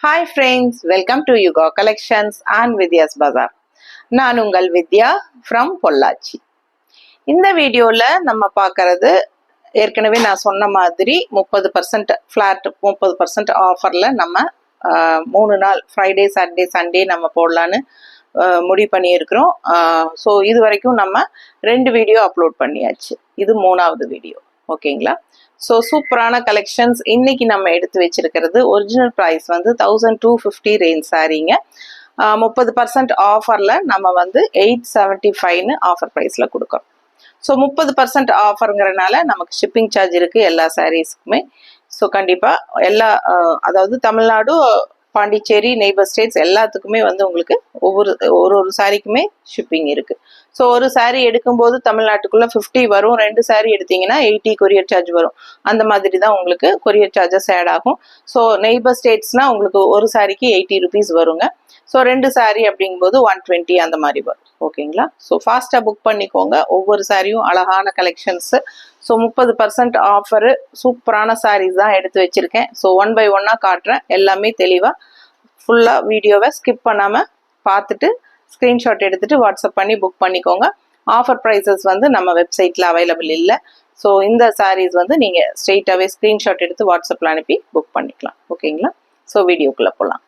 Hi friends, welcome to Yuga Collections and Vidya's Bazaar. நான் உங்கள் வித்யா from Pollachi. இந்த வீடியோவில் நம்ம பார்க்கறது ஏற்கனவே நான் சொன்ன மாதிரி 30% ஃப்ளாட் 30% ஆஃபரில் நம்ம 3 நாள் ஃப்ரைடே சாட்டர்டே சண்டே நம்ம போடலான்னு முடிவு பண்ணியிருக்கிறோம். ஸோ இது வரைக்கும் நம்ம 2 வீடியோ அப்லோட் பண்ணியாச்சு. இது 3வது வீடியோ. ஓகேங்களா? ஸோ சூப்பரான கலெக்ஷன்ஸ் இன்னைக்கு நம்ம எடுத்து வச்சிருக்கிறது. ஒரிஜினல் ப்ரைஸ் வந்து 1250 ரேஞ்ச் சாரீங்க. 30% ஆஃபரில் நம்ம வந்து 875ன்னு ஆஃபர் ப்ரைஸில் கொடுக்குறோம். ஸோ 30% ஆஃபருங்கிறனால நமக்கு ஷிப்பிங் சார்ஜ் இருக்குது எல்லா சாரீஸ்க்குமே. ஸோ கண்டிப்பாக எல்லா அதாவது தமிழ்நாடு, பாண்டிச்சேரி, நெய்பர் ஸ்டேட்ஸ் எல்லாத்துக்குமே வந்து உங்களுக்கு ஒரு சாரிக்குமே ஷிப்பிங் இருக்கு. ஸோ ஒரு சாரீ எடுக்கும்போது தமிழ்நாட்டுக்குள்ள 50 வரும், 2 சாரீ எடுத்தீங்கன்னா 80 கொரியர் சார்ஜ் வரும். அந்த மாதிரி தான் உங்களுக்கு கொரியர் சார்ஜஸ் ஆட் ஆகும். ஸோ நெய்பர் ஸ்டேட்ஸ்னா உங்களுக்கு ஒரு சாரிக்கு 80 ருபீஸ் வருங்க. ஸோ 2 சாரீ அப்படிங்கும்போது 120 அந்த மாதிரி வரும். ஓகேங்களா? ஸோ ஃபாஸ்ட்டாக புக் பண்ணிக்கோங்க. ஒவ்வொரு சாரியும் அழகான கலெக்ஷன்ஸு. ஸோ 30% ஆஃபரு, சூப்பரான சாரீஸ் தான் எடுத்து வச்சுருக்கேன். ஸோ 1 by 1 காட்டுறேன். எல்லாமே தெளிவாக ஃபுல்லாக வீடியோவை ஸ்கிப் பண்ணாமல் பார்த்துட்டு ஸ்க்ரீன்ஷாட் எடுத்துகிட்டு வாட்ஸ்அப் பண்ணி புக் பண்ணிக்கோங்க. ஆஃபர் ப்ரைஸஸ் வந்து நம்ம வெப்சைட்டில் அவைலபிள் இல்லை. ஸோ இந்த சாரீஸ் வந்து நீங்கள் ஸ்ட்ரெயிட்டாகவே ஸ்க்ரீன்ஷாட் எடுத்து வாட்ஸ்அப்பில் அனுப்பி புக் பண்ணிக்கலாம். ஓகேங்களா? ஸோ வீடியோக்குள்ளே போகலாம்.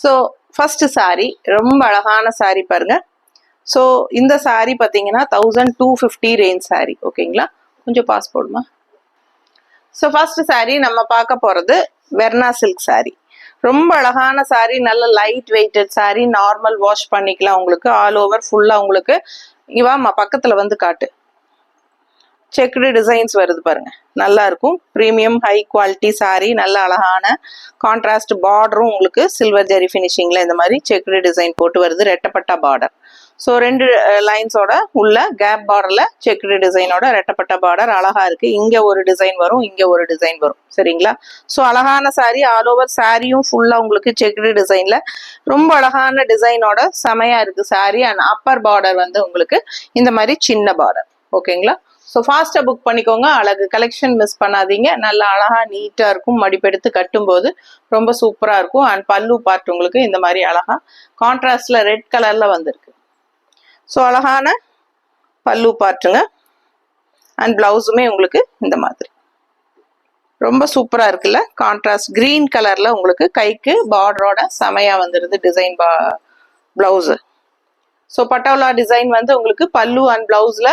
ஸோ ஃபஸ்ட்டு சாரீ ரொம்ப அழகான சாரீ பாருங்கள். ஸோ இந்த சாரீ பார்த்தீங்கன்னா 1250 ரேஞ்ச் சாரீ. ஓகேங்களா? கொஞ்சம் பாஸ் போடுமா. ஸோ ஃபர்ஸ்ட் சாரீ நம்ம பார்க்க போகிறது வெர்னா சில்க் சாரீ. ரொம்ப அழகான சாரீ, நல்ல light weighted sari. Normal wash பண்ணிக்கலாம். உங்களுக்கு ஆல் ஓவர் ஃபுல்லாக உங்களுக்கு இவாமா பக்கத்தில் வந்து காட்டு. செக்குடு டிசைன்ஸ் வருது பாருங்க, நல்லா இருக்கும். Premium high quality sari. நல்ல அழகான கான்ட்ராஸ்ட் பார்டரும் உங்களுக்கு சில்வர் ஜெரி ஃபினிஷிங்ல இந்த மாதிரி செக்குடு டிசைன் போட்டு வருது. ரெட்டப்பட்டா பார்டர். ஸோ 2 லைன்ஸோட உள்ள கேப் பார்டர்ல செக்குடு டிசைனோட ரெட்டப்பட்ட பார்டர் அழகா இருக்கு. இங்க ஒரு டிசைன் வரும், இங்க ஒரு டிசைன் வரும். சரிங்களா? ஸோ அழகான சாரீ. ஆல் ஓவர் சாரியும் ஃபுல்லா உங்களுக்கு செக்குடு டிசைன்ல ரொம்ப அழகான டிசைனோட செமையா இருக்கு சாரீ. அண்ட் அப்பர் பார்டர் வந்து உங்களுக்கு இந்த மாதிரி சின்ன பார்டர். ஓகேங்களா? ஸோ ஃபாஸ்ட்டாக புக் பண்ணிக்கோங்க. அழகு கலெக்ஷன் மிஸ் பண்ணாதீங்க. நல்லா அழகா நீட்டாக இருக்கும். மடிப்பெடுத்து கட்டும்போது ரொம்ப சூப்பராக இருக்கும். அண்ட் பல்லு பார்ட் உங்களுக்கு இந்த மாதிரி அழகா கான்ட்ராஸ்ட்ல ரெட் கலர்ல வந்திருக்கு. ஸோ அழகான பல்லு பார்ட்டுங்க. அண்ட் பிளவுஸுமே உங்களுக்கு இந்த மாதிரி ரொம்ப சூப்பராக இருக்குல்ல. கான்ட்ராஸ்ட் கிரீன் கலர்ல உங்களுக்கு கைக்கு பார்டரோட செமையா வந்துடுது design blouse. So patola design வந்து உங்களுக்கு பல்லு அண்ட் பிளவுஸ்ல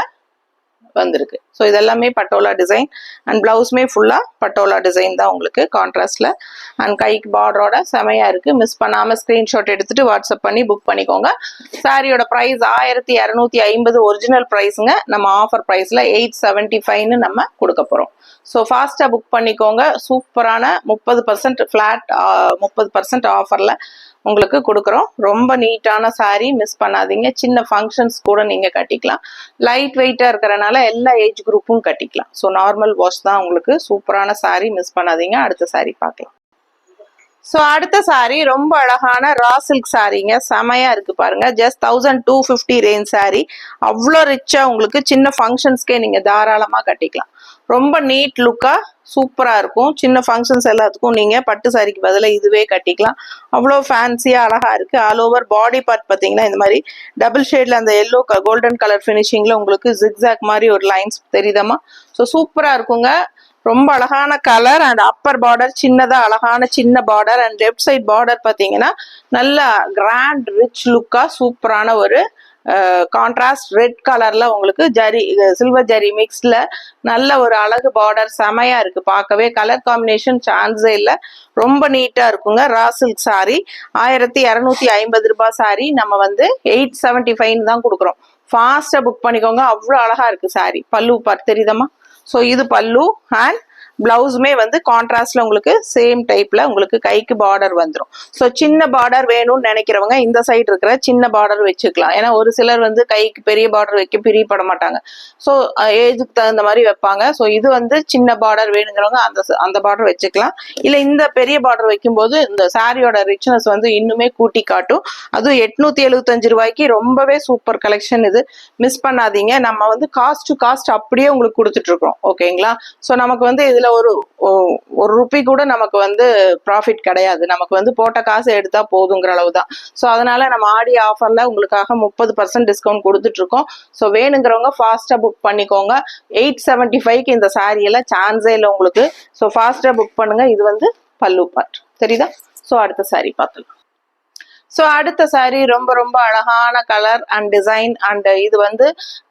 வந்திருக்கு. ஸோ இதெல்லாமே பட்டோலா டிசைன் அண்ட் பிளவுஸ்மே ஃபுல்லாக பட்டோலா டிசைன் தான் உங்களுக்கு கான்ட்ராஸ்ட்ல. அண்ட் கைக்கு பார்டரோட செமையா இருக்கு. மிஸ் பண்ணாமல் ஸ்க்ரீன்ஷாட் எடுத்துட்டு வாட்ஸ்அப் பண்ணி புக் பண்ணிக்கோங்க. சாரியோட ப்ரைஸ் 1250 ஒரிஜினல் ப்ரைஸுங்க. நம்ம ஆஃபர் ப்ரைஸில் 875ன்னு நம்ம கொடுக்க போகிறோம். ஸோ ஃபாஸ்ட்டாக புக் பண்ணிக்கோங்க. சூப்பரான 30% ஃப்ளாட் 30% ஆஃபரில் உங்களுக்கு கொடுக்குறோம். ரொம்ப நீட்டான சாரீ, மிஸ் பண்ணாதீங்க. சின்ன ஃபங்க்ஷன்ஸ் கூட நீங்கள் கட்டிக்கலாம். லைட் வெயிட்டாக இருக்கிறனால எல்லா ஏஜ் குரூப்பும் கட்டிக்கலாம். ஸோ நார்மல் வாஷ் தான் உங்களுக்கு. சூப்பரான சாரீ, மிஸ் பண்ணாதீங்க. அடுத்த சாரீ பார்க்கலாம். ஸோ அடுத்த சாரீ ரொம்ப அழகான ரா சில்க் சாரீங்க. செமையா இருக்கு பாருங்க. Just 1250 range sari. அவ்வளோ ரிச்சா உங்களுக்கு சின்ன ஃபங்க்ஷன்ஸ்க்கே நீங்க தாராளமா கட்டிக்கலாம். ரொம்ப நீட் லுக்கா சூப்பரா இருக்கும். சின்ன ஃபங்க்ஷன்ஸ் எல்லாத்துக்கும் நீங்க பட்டு சாரிக்கு பதிலாக இதுவே கட்டிக்கலாம். அவ்வளோ ஃபேன்சியா அழகா இருக்கு. ஆல் ஓவர் பாடி பார்ட் பார்த்தீங்கன்னா இந்த மாதிரி டபுள் ஷேட்ல அந்த எல்லோ கோல்டன் கலர் ஃபினிஷிங்ல உங்களுக்கு ஜிக்ஸாக் மாதிரி ஒரு லைன்ஸ் தெரியுதமா. ஸோ சூப்பரா இருக்குங்க. ரொம்ப அழகான கலர் அண்ட் அப்பர் பார்டர் சின்னதா அழகான சின்ன border and left side border பார்த்தீங்கன்னா நல்ல கிராண்ட் ரிச் லுக்கா சூப்பரான ஒரு கான்ட்ராஸ்ட் ரெட் கலர்ல உங்களுக்கு ஜரி சில்வர் ஜரி மிக்ஸ்ல நல்ல ஒரு அழகு பார்டர் செமையா இருக்கு. பார்க்கவே கலர் காம்பினேஷன் சான்ஸே இல்லை. ரொம்ப நீட்டா இருக்குங்க. ரா சில்க் சாரி 1250 ரூபாய் சாரி நம்ம வந்து 875 தான் கொடுக்குறோம். ஃபாஸ்டா புக் பண்ணிக்கோங்க. அவ்வளோ அழகா இருக்கு சாரி. பல்லு பார்த்து தெரியுதமா. ஸோ இது பல்லு அண்ட் பிளவுஸுமே வந்து கான்ட்ராஸ்ட்ல உங்களுக்கு சேம் டைப்ல உங்களுக்கு கைக்கு பார்டர் வந்துடும். ஸோ சின்ன பார்டர் வேணும்னு நினைக்கிறவங்க இந்த சைடு இருக்கிற சின்ன பார்டர் வச்சுக்கலாம். ஏன்னா ஒரு சிலர் வந்து கைக்கு பெரிய பார்டர் வைக்க பிரியப்பட மாட்டாங்க. ஸோ ஏஜுக்கு தகுந்த மாதிரி வைப்பாங்க. ஸோ இது வந்து சின்ன பார்டர் வேணுங்கிறவங்க அந்த பார்டர் வச்சுக்கலாம். இல்லை இந்த பெரிய பார்டர் வைக்கும்போது இந்த சாரியோட ரிச்னஸ் வந்து இன்னுமே கூட்டி காட்டும். அதுவும் 875 ரூபாய்க்கு ரொம்பவே சூப்பர் கலெக்ஷன் இது. மிஸ் பண்ணாதீங்க. நம்ம வந்து காஸ்ட் டு காஸ்ட் அப்படியே உங்களுக்கு கொடுத்துட்டு இருக்கோம். ஓகேங்களா? ஸோ நமக்கு வந்து இதுல இதுல ஒரு ரூபி கூட நமக்கு வந்து ப்ராஃபிட் கிடையாது. நமக்கு வந்து போட்ட காசு எடுத்தா போதுங்கிற அளவு தான். ஸோ அதனால நம்ம ஆடி ஆஃபர்ல உங்களுக்காக 30% டிஸ்கவுண்ட் கொடுத்துட்டு இருக்கோம். ஸோ வேணுங்கிறவங்க ஃபாஸ்டா புக் பண்ணிக்கோங்க. 875க்கு இந்த சாரி எல்லாம் சான்ஸே இல்லை உங்களுக்கு. ஸோ ஃபாஸ்டா புக் பண்ணுங்க. இது வந்து பல்லு பார்ட் தெரியுதா? ஸோ அடுத்த சாரி பார்த்துக்கலாம். ஸோ அடுத்த சாரி ரொம்ப ரொம்ப அழகான கலர் அண்ட் டிசைன் அண்ட் இது வந்து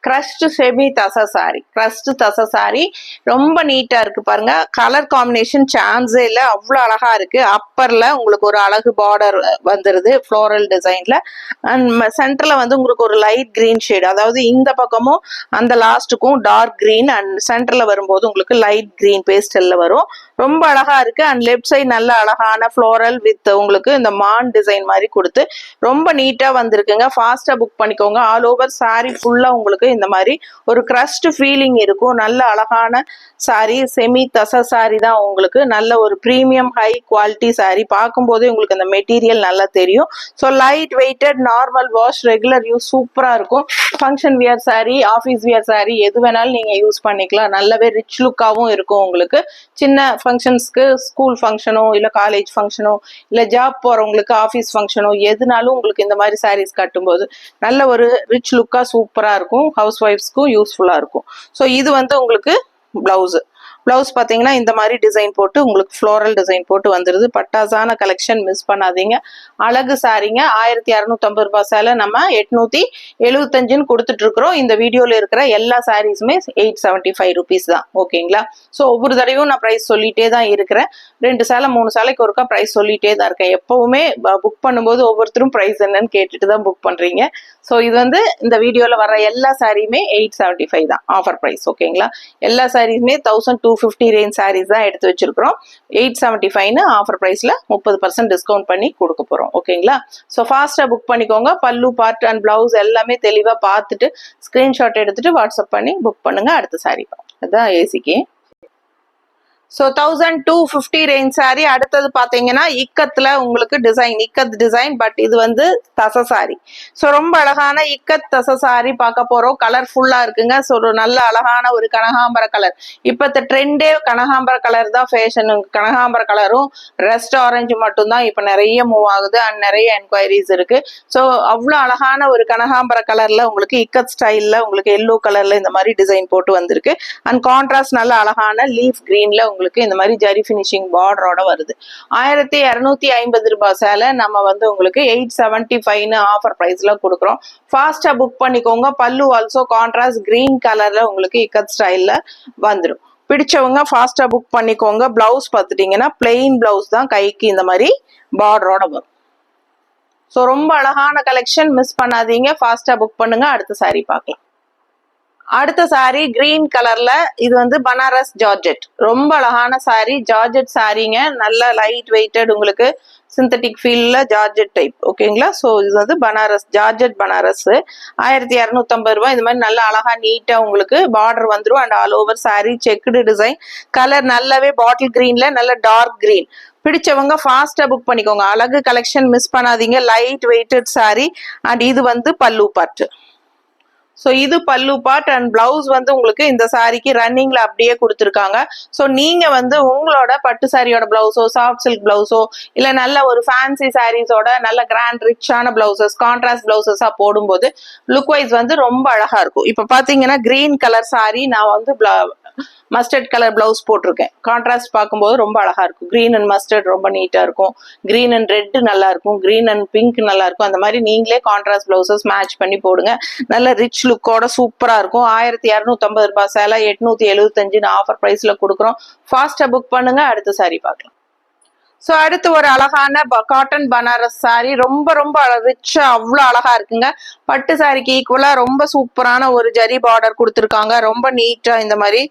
கிரஷ்டு செமி தசை சாரி. கிரஷ்டு தசை சாரி ரொம்ப நீட்டா இருக்கு பாருங்க. கலர் காம்பினேஷன் சான்ஸே இல்லை, அவ்வளோ அழகா இருக்கு. அப்பர்ல உங்களுக்கு ஒரு அழகு பார்டர் வந்துருது ஃப்ளோரல் டிசைன்ல. அண்ட் சென்டர்ல வந்து உங்களுக்கு ஒரு லைட் கிரீன் ஷேட், அதாவது இந்த பக்கமும் அந்த லாஸ்ட்டுக்கும் டார்க் கிரீன் அண்ட் சென்டர்ல வரும்போது உங்களுக்கு லைட் கிரீன் பேஸ்டல்ல வரும். ரொம்ப அழகா இருக்கு. அண்ட் லெஃப்ட் சைட் நல்ல அழகான ஃப்ளோரல் வித் உங்களுக்கு இந்த மான் டிசைன் மாதிரி கொடுத்து ரொம்ப நீட்டா வந்திருக்குங்க. ஃபாஸ்டா புக் பண்ணிக்கோங்க. ஆல் ஓவர் சாரி ஃபுல்லா உங்களுக்கு இந்த மாதிரி ஒரு கிரஸ்ட் ஃபீலிங் இருக்கும். நல்ல அழகான சாரி, செமி தசை சாரி தான் உங்களுக்கு. நல்ல ஒரு பிரீமியம் ஹை குவாலிட்டி சாரி. பார்க்கும்போதே உங்களுக்கு அந்த மெட்டீரியல் நல்லா தெரியும். So light weighted, normal wash, regular use சூப்பரா இருக்கும். Function wear sari, office wear sari எது வேணாலும் நீங்க யூஸ் பண்ணிக்கலாம். நல்லாவே ரிச் லுக்காகவும் இருக்கும் உங்களுக்கு. சின்ன ஃபங்க்ஷன்ஸ்க்கு, ஸ்கூல் ஃபங்க்ஷனோ இல்லை காலேஜ் ஃபங்க்ஷனோ இல்லை ஜாப் போறவங்களுக்கு ஆஃபீஸ் ஃபங்க்ஷனோ எதுனாலும் உங்களுக்கு இந்த மாதிரி சாரீஸ் கட்டும்போது நல்ல ஒரு ரிச் லுக்கா சூப்பரா இருக்கும். ஹவுஸ் ஒய்ஃப்ஸ்க்கும் யூஸ்ஃபுல்லா இருக்கும். ஸோ இது வந்து உங்களுக்கு பிளவுஸ் பார்த்தீங்கன்னா இந்த மாதிரி டிசைன் போட்டு உங்களுக்கு ஃப்ளோரல் டிசைன் போட்டு வந்துருது. பட்டாசான கலெக்ஷன், மிஸ் பண்ணாதீங்க. அழகு சாரிங்க. 1650 ரூபாய் சேலை நம்ம 875ன்னு கொடுத்துட்டு இருக்கிறோம். இந்த வீடியோல இருக்கிற எல்லா சாரீஸுமே 875 ருபீஸ் தான். ஓகேங்களா? ஸோ ஒவ்வொரு தடவையும் நான் ப்ரைஸ் சொல்லிட்டே தான் இருக்கிறேன். 2 சேலை 3 சேலைக்கு ஒருக்கா ப்ரைஸ் சொல்லிட்டே தான் இருக்கேன். எப்பவுமே புக் பண்ணும்போது ஒவ்வொருத்தரும் ப்ரைஸ் என்னன்னு கேட்டுட்டு தான் புக் பண்றீங்க. ஸோ இது வந்து இந்த வீடியோல வர எல்லா சாரியுமே 875 தான் ஆஃபர் ப்ரைஸ். ஓகேங்களா? எல்லா சாரீஸுமே 1250 ரேஞ்ச் சாரீஸ் தான் எடுத்து வச்சிருக்கிறோம். 875ன்னு ஆஃபர் ப்ரைஸ்ல 30% டிஸ்கவுண்ட் பண்ணி கொடுக்க போறோம். ஓகேங்களா? ஸோ ஃபாஸ்டா புக் பண்ணிக்கோங்க. பல்லு பார்ட் அண்ட் பிளவுஸ் எல்லாமே தெளிவா பார்த்துட்டு ஸ்கிரீன்ஷாட் எடுத்துட்டு வாட்ஸ்அப் பண்ணி புக் பண்ணுங்க. அடுத்த சாரி அதுதான் ஏசிக்கு. So 1250 range sari. அடுத்தது பார்த்தீங்கன்னா இக்கத்துல உங்களுக்கு டிசைன், இக்கத் டிசைன், பட் இது வந்து தசை சாரி. ஸோ ரொம்ப அழகான இக்கத் தசை சாரி பார்க்க போறோம். கலர்ஃபுல்லா இருக்குங்க. ஸோ ஒரு நல்ல அழகான ஒரு கனகாம்பர கலர். இப்பத்த ட்ரெண்டே கனகாம்பர கலர் தான் ஃபேஷன். கனகாம்பர கலரும் ரெஸ்ட் ஆரஞ்சு மட்டும்தான் இப்போ நிறைய மூவ் ஆகுது அண்ட் நிறைய என்கொயரிஸ் இருக்கு. ஸோ அவ்வளோ அழகான ஒரு கனகாம்பர கலர்ல உங்களுக்கு இக்கத் ஸ்டைல்ல உங்களுக்கு எல்லோ கலர்ல இந்த மாதிரி டிசைன் போட்டு வந்திருக்கு. அண்ட் கான்ட்ராஸ்ட் நல்ல அழகான லீஃப் கிரீன்ல உங்களுக்கு இந்த மாதிரி ஜரி ஃபினிஷிங் பார்டரோட வருது. 1250 ரூபாய் சேலை நம்ம வந்து உங்களுக்கு 875ன்னு ஆஃபர் பிரைஸ்ல கொடுக்குறோம். ஃபாஸ்டா புக் பண்ணிக்கோங்க. பல்லு ஆல்சோ கான்ட்ராஸ்ட் கிரீன் கலர்ல உங்களுக்கு இக்கத் ஸ்டைல்ல வந்துடும். பிடிச்சவங்க ஃபாஸ்டா புக் பண்ணிக்கோங்க. பிளவுஸ் பார்த்துட்டீங்கன்னா பிளெயின் பிளவுஸ் தான், கைக்கு இந்த மாதிரி பார்டரோட வரும். ஸோ ரொம்ப அழகான கலெக்ஷன், மிஸ் பண்ணாதீங்க. ஃபாஸ்டா புக் பண்ணுங்க. அடுத்த சாரி பார்க்கலாம். அடுத்த சாரி கிரீன் கலர்ல. இது வந்து பனாரஸ் ஜார்ஜெட். ரொம்ப அழகான சாரி, ஜார்ஜெட் சாரிங்க. நல்ல லைட் வெயிட்டட் உங்களுக்கு சிந்தட்டிக் ஃபீல்ல ஜார்ஜெட் டைப். ஓகேங்களா? ஸோ இது வந்து பனாரஸ் ஜார்ஜெட் பனாரஸ். 1250 ரூபாய். இந்த மாதிரி நல்ல அழகா நீட்டா உங்களுக்கு பார்டர் வந்துடும். And all over sorry checked design. Colour நல்லாவே பாட்டில் கிரீன்ல நல்ல டார்க் கிரீன். பிடிச்சவங்க ஃபாஸ்டா புக் பண்ணிக்கோங்க. அழகு கலெக்ஷன், மிஸ் பண்ணாதீங்க. லைட் வெயிட்டட் சாரி அண்ட் இது வந்து பல்லு பார்ட். ஸோ இது பல்லு பார்ட் அண்ட் பிளவுஸ் வந்து உங்களுக்கு இந்த சாரிக்கு ரன்னிங்ல அப்படியே கொடுத்துருக்காங்க. ஸோ நீங்க வந்து உங்களோட பட்டு சாரியோட பிளவுஸோ, சாஃப்ட் சில்க் பிளவுஸோ, இல்ல நல்ல ஒரு ஃபேன்சி சாரீஸோட நல்ல கிராண்ட் ரிச்சான பிளவுசஸ், கான்ட்ராஸ்ட் பிளவுசஸா போடும்போது லுக் வைஸ் வந்து ரொம்ப அழகா இருக்கும். இப்ப பாத்தீங்கன்னா கிரீன் கலர் சாரி நான் வந்து மஸ்டர்ட் கலர் பிளவுஸ் போட்டிருக்கேன். கான்ட்ராஸ்ட் பார்க்கும்போது ரொம்ப அழகா இருக்கும். கிரீன் அண்ட் மஸ்டர்ட் ரொம்ப நீட்டா இருக்கும். கிரீன் அண்ட் ரெட் நல்லா இருக்கும். கிரீன் அண்ட் பிங்க் நல்லா இருக்கும். அந்த மாதிரி நீங்களே கான்ட்ராஸ்ட் பிளவுசஸ் மேட்ச் பண்ணி போடுங்க. நல்ல ரிச் லுக்கோட சூப்பரா இருக்கும். 1250 ரூபாய் சேலை 875 ஆஃபர் பிரைஸ்ல கொடுக்குறோம். ஃபாஸ்டா புக் பண்ணுங்க. அடுத்த சாரி பார்க்கலாம். ஸோ அடுத்து ஒரு அழகான காட்டன் பனாரஸ் சாரி. ரொம்ப ரொம்ப ரிச்சா அவ்வளோ அழகா இருக்குங்க. பட்டு சாரிக்கு ஈக்குவலா ரொம்ப சூப்பரான ஒரு ஜரி பார்டர் கொடுத்துருக்காங்க. ரொம்ப நீட்டா இந்த மாதிரி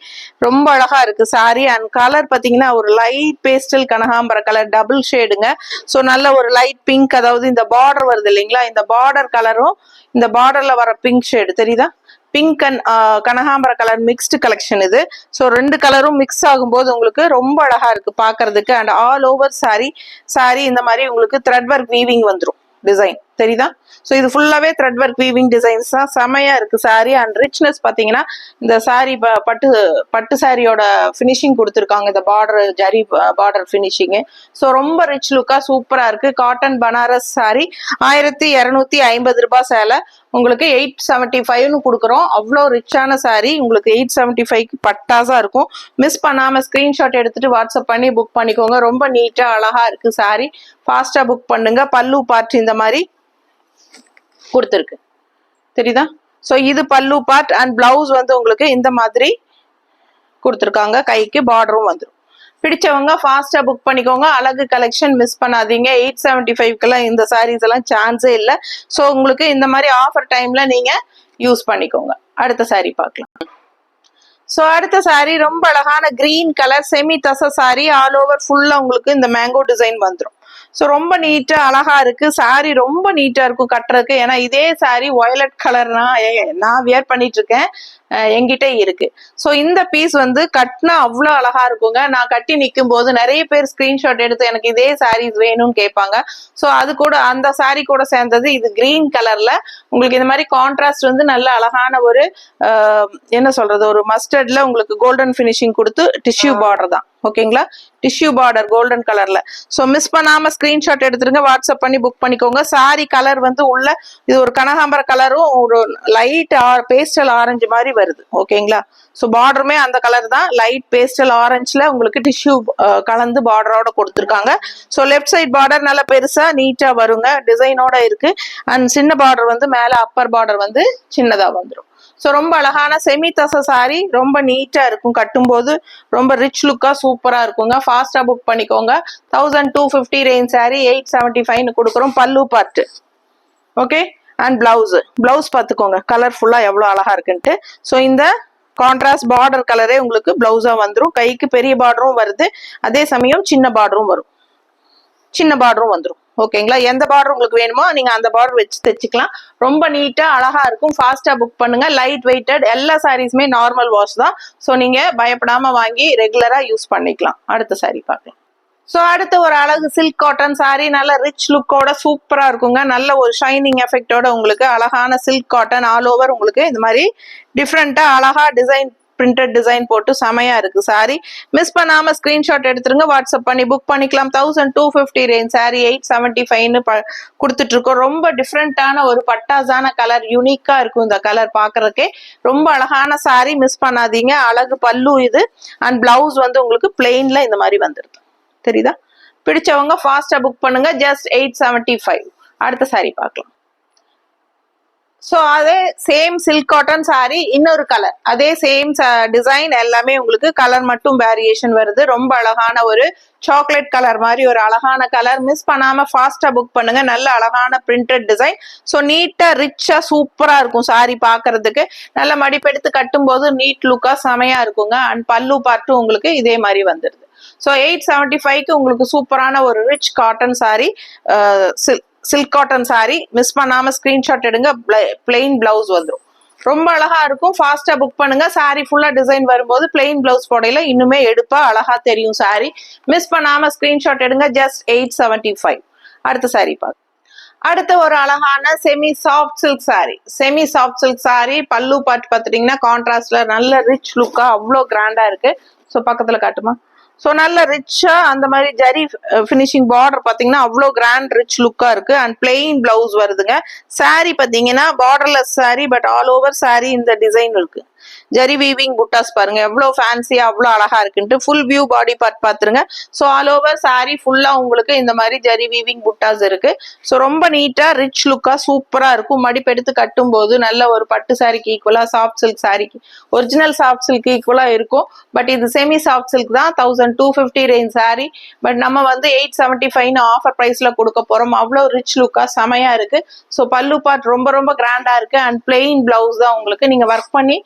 ரொம்ப அழகா இருக்கு சாரி. அண்ட் கலர் பார்த்தீங்கன்னா ஒரு லைட் பேஸ்டல் கனகாம்பர கலர், டபுள் ஷேடுங்க. ஸோ நல்ல ஒரு லைட் பிங்க், அதாவது இந்த பார்டர் வருது இல்லைங்களா, இந்த பார்டர் கலரும் இந்த பார்டர்ல வர பிங்க் ஷேடு தெரியுதா, பிங்க் அண்ட் கனகாம்பர கலர் மிக்ஸ்டு கலெக்ஷன் இது. ஸோ 2 கலரும் மிக்ஸ் ஆகும்போது உங்களுக்கு ரொம்ப அழகா இருக்கு பாக்குறதுக்கு. அண்ட் ஆல் ஓவர் சாரி இந்த மாதிரி உங்களுக்கு த்ரெட் ஒர்க் வீவிங் வந்துடும் டிசைன் தெரியுதா? ஸோ இது ஃபுல்லாவே த்ரெட் ஒர்க் வீவிங் டிசைன்ஸ் தான், செமையா இருக்கு சாரி. அண்ட் ரிச்னஸ் பாத்தீங்கன்னா இந்த சாரி பட்டு சாரியோட ஃபினிஷிங் கொடுத்துருக்காங்க, இந்த border zari border finishing. So ரொம்ப ரிச் லுக்கா சூப்பரா இருக்கு. காட்டன் பனாரஸ் சாரி 1250 ரூபாய் சேலை, உங்களுக்கு 875 கொடுக்குறோம். அவ்வளோ ரிச்சான சாரி உங்களுக்கு 875 பட்டாசா இருக்கும். மிஸ் பண்ணாம ஸ்கிரீன்ஷாட் எடுத்துட்டு வாட்ஸ்அப் பண்ணி புக் பண்ணிக்கோங்க. ரொம்ப நீட்டா அழகா இருக்கு சாரி, ஃபாஸ்டா புக் பண்ணுங்க. பல்லு பார்ட் இந்த மாதிரி கொடுத்துருக்கு, தெரியுதா? ஸோ இது பல்லு பார்ட் அண்ட் பிளவுஸ் வந்து உங்களுக்கு இந்த மாதிரி கொடுத்துருக்காங்க. கைக்கு பார்டரும் வந்துடும். பிடிச்சவங்க ஃபாஸ்டா புக் பண்ணிக்கோங்க. அழகு கலெக்ஷன் மிஸ் பண்ணாதீங்க. 875 இந்த சாரீஸ் எல்லாம் சான்ஸே இல்லை. ஸோ உங்களுக்கு இந்த மாதிரி ஆஃபர் டைம்ல நீங்க யூஸ் பண்ணிக்கோங்க. அடுத்த சாரி பார்க்கலாம். ஸோ அடுத்த சாரி ரொம்ப அழகான கிரீன் கலர் செமி தச சாரி, ஆல் ஓவர் ஃபுல்லா உங்களுக்கு இந்த மேங்கோ டிசைன் வந்துடும். ஸோ ரொம்ப நீட்டா அழகா இருக்கு சாரி, ரொம்ப நீட்டா இருக்கும் கட்டுறதுக்கு. ஏன்னா இதே சாரி வயலட் கலர்னா நான் வியர் பண்ணிட்டு இருக்கேன், என்கிட்ட இருக்கு. ஸோ இந்த பீஸ் வந்து கட்டினா அவ்வளோ அழகா இருக்குங்க. நான் கட்டி நிற்கும் போது நிறைய பேர் ஸ்கிரீன்ஷாட் எடுத்து எனக்கு இதே சாரீஸ் வேணும்னு கேட்பாங்க. ஸோ அது கூட அந்த சாரி கூட சேர்ந்தது இது கிரீன் கலர்ல உங்களுக்கு இந்த மாதிரி கான்ட்ராஸ்ட் வந்து நல்ல அழகான ஒரு என்ன சொல்றது, ஒரு மஸ்டர்ட்ல உங்களுக்கு கோல்டன் ஃபினிஷிங் கொடுத்து டிஷ்யூ பார்டர் தான், ஓகேங்களா? டிஷ்யூ பார்டர் கோல்டன் கலர்ல. ஸோ மிஸ் பண்ணாம ஸ்கிரீன்ஷாட் எடுத்துருங்க, வாட்ஸ்அப் பண்ணி புக் பண்ணிக்கோங்க. சாரி கலர் வந்து உள்ள இது ஒரு கனகாம்பர கலரும் ஒரு லைட் பேஸ்டல் ஆரஞ்சு மாதிரி வருது, ஓகேங்களா? ஸோ பார்டருமே அந்த கலர் தான், லைட் பேஸ்டல் ஆரஞ்சுல உங்களுக்கு டிஷ்யூ கலந்து பார்டரோட கொடுத்துருக்காங்க. ஸோ லெஃப்ட் சைட் பார்டர் நல்லா பெருசா நீட்டா வருங்க, டிசைனோட இருக்கு. அண்ட் சின்ன பார்டர் வந்து மேல அப்பர் பார்டர் வந்து சின்னதா வந்துடும். ஸோ ரொம்ப அழகான செமி தச சாரி, ரொம்ப நீட்டா இருக்கும் கட்டும்போது, ரொம்ப ரிச் லுக்கா சூப்பரா இருக்குங்க. ஃபாஸ்டா புக் பண்ணிக்கோங்க. 1250 ரேஞ்ச் சாரி 875 கொடுக்குறோம். பல்லு பார்ட், ஓகே. அண்ட் பிளவுஸ் பார்த்துக்கோங்க கலர்ஃபுல்லா எவ்வளோ அழகா இருக்குன்ட்டு. ஸோ இந்த கான்ட்ராஸ்ட் பார்டர் கலரே உங்களுக்கு பிளவுஸா வந்துடும். கைக்கு பெரிய பார்டரும் வருது, அதே சமயம் சின்ன பார்டரும் வந்துடும், ஓகேங்களா? எந்த பார்டர் உங்களுக்கு வேணுமோ நீங்க அந்த பார்டர் வச்சு தைச்சிக்கலாம். ரொம்ப நீட்டா அழகா இருக்கும். ஃபாஸ்டா புக் பண்ணுங்க. லைட் வெயிட்டட், எல்லா சாரீஸுமே நார்மல் வாஷ் தான். ஸோ நீங்க பயப்படாம வாங்கி ரெகுலரா யூஸ் பண்ணிக்கலாம். அடுத்த சாரி பார்க்கலாம். ஸோ அடுத்த ஒரு அழகு சில்க் காட்டன் சாரி, நல்ல ரிச் லுக்கோட சூப்பரா இருக்குங்க. நல்ல ஒரு ஷைனிங் எஃபெக்டோட உங்களுக்கு அழகான சில்க் காட்டன் ஆல் ஓவர் உங்களுக்கு இந்த மாதிரி டிஃப்ரெண்டா அழகா டிசைன் பிரிண்டட் டிசைன் போட்டு செமையா இருக்கு சாரி. மிஸ் பண்ணாம ஸ்கிரீன்ஷாட் எடுத்துருங்க, வாட்ஸ்அப் பண்ணி புக் பண்ணிக்கலாம். 1250 ரேஞ்ச் சாரி 875 கொடுத்துட்டு இருக்கோம். ரொம்ப டிஃப்ரெண்டான ஒரு பட்டாசான கலர், யூனிக்கா இருக்கும் இந்த கலர் பாக்குறதுக்கே. ரொம்ப அழகான சாரி, மிஸ் பண்ணாதீங்க. அழகு பல்லு இது. அண்ட் பிளவுஸ் வந்து உங்களுக்கு பிளெயின்ல இந்த மாதிரி வந்துருது, தெரியுதா? பிடிச்சவங்க ஃபாஸ்டா புக் பண்ணுங்க. ஜஸ்ட் 875. அடுத்த சாரி பார்க்கலாம். ஸோ அதே சேம் சில்க் காட்டன் சாரி, இன்னொரு கலர், அதே சேம் டிசைன், எல்லாமே உங்களுக்கு கலர் மட்டும் வேரியேஷன் வருது. ரொம்ப அழகான ஒரு சாக்லேட் கலர் மாதிரி ஒரு அழகான கலர். மிஸ் பண்ணாம ஃபாஸ்டா புக் பண்ணுங்க. நல்ல அழகான பிரிண்டட் டிசைன். ஸோ நீட்டா ரிச்சா சூப்பரா இருக்கும் சாரி பாக்குறதுக்கு. நல்ல மடிப்பெடுத்து கட்டும் போது நீட் லுக்கா செமையா இருக்குங்க. அண்ட் பல்லு பார்ட்டும் உங்களுக்கு இதே மாதிரி வந்துடுது. ஸோ 875 உங்களுக்கு சூப்பரான ஒரு rich cotton sorry, silk cotton sorry. Miss பண்ணாம ஸ்கிரீன்ஷாட் எடுங்க. பிளெயின் பிளவுஸ் வந்துடும். ரொம்ப அழகா இருக்கும். ஃபாஸ்டா புக் பண்ணுங்க. சாரி ஃபுல்லா டிசைன் வரும்போது பிளெயின் பிளவுஸ் போடையில இன்னுமே எடுப்பா அழகா தெரியும் சாரி. மிஸ் பண்ணாம ஸ்கிரீன்ஷாட் எடுங்க. ஜஸ்ட் 875. அடுத்த சாரி பார்த்து. அடுத்த ஒரு அழகான செமி சாஃப்ட் சில்க் சாரி. பல்லு பார்ட் பார்த்துட்டீங்கன்னா கான்ட்ராஸ்ட்ல நல்ல ரிச் லுக்கா அவ்வளோ கிராண்டா இருக்கு. ஸோ பக்கத்துல காட்டுமா? ஸோ நல்ல ரிச்சா அந்த மாதிரி ஜரி ஃபினிஷிங் பார்டர் பார்த்தீங்கன்னா அவ்வளோ கிராண்ட் ரிச் லுக்கா இருக்கு. அண்ட் பிளெயின் பிளவுஸ் வருதுங்க. சாரி பார்த்தீங்கன்னா borderless sorry, but all over sorry இந்த டிசைன் இருக்கு. ஜரி வீவிங் புட்டாஸ் பாருங்க எவ்வளவு ஃபேன்சியா அவ்வளோ அழகா இருக்குன்ட்டு. ஃபுல் வியூ பாடி பார்ட் பாத்துருங்க. ஸோ ஆல் ஓவர் சாரி ஃபுல்லா உங்களுக்கு இந்த மாதிரி ஜரி வீவிங் புட்டாஸ் இருக்கு. ஸோ ரொம்ப நீட்டா ரிச் லுக்கா சூப்பரா இருக்கும். மடிப்பெடுத்து கட்டும் போது நல்ல ஒரு பட்டு சாரிக்கு ஈக்குவலா, சாஃப்ட் சில்க் சாரிக்கு ஒரிஜினல் சாஃப்ட் சில்க் ஈக்குவலா இருக்கும். பட் இது செமி சாஃப்ட் சில்க் தான். 1250 ரேஞ்ச் சாரி. பட் நம்ம வந்து 875 ஆஃபர் பிரைஸ்ல கொடுக்க போறோம். அவ்வளோ ரிச் லுக்கா செமையா இருக்கு. ஸோ பல்லு பார்ட் ரொம்ப ரொம்ப கிராண்டா இருக்கு. அண்ட் பிளெயின் பிளவுஸ் தான் உங்களுக்கு. நீங்க ஒர்க் பண்ணி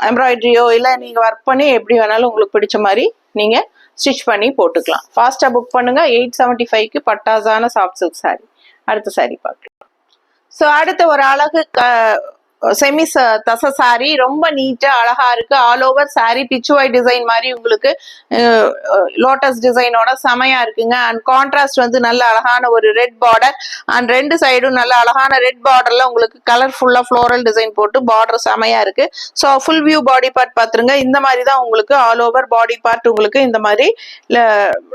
எம்ப்ராய்டரியோ இல்லை நீங்க ஒர்க் பண்ணி எப்படி வேணாலும் உங்களுக்கு பிடிச்ச மாதிரி நீங்க ஸ்டிச் பண்ணி போட்டுக்கலாம். ஃபாஸ்டா புக் பண்ணுங்க. 875 பட்டாசான சாஃப்ட் சில்க் சாரி. அடுத்த சாரி பார்க்கலாம். ஸோ அடுத்த ஒரு அழகு செமி தச சாரி ரொம்ப நீட்டா அழகா இருக்கு. All over sorry pichwai design மாதிரி உங்களுக்கு லோட்டஸ் டிசைனோட செமையா இருக்குங்க. அண்ட் கான்ட்ராஸ்ட் வந்து நல்ல அழகான ஒரு ரெட் பார்டர் அண்ட் ரெண்டு சைடும் நல்ல அழகான ரெட் பார்டர்ல உங்களுக்கு கலர்ஃபுல்லா ஃப்ளோரல் டிசைன் போட்டு பார்டர் செமையா இருக்கு. So full view body part பாத்துருங்க. இந்த மாதிரி தான் உங்களுக்கு ஆல் ஓவர் பாடி பார்ட் உங்களுக்கு இந்த மாதிரி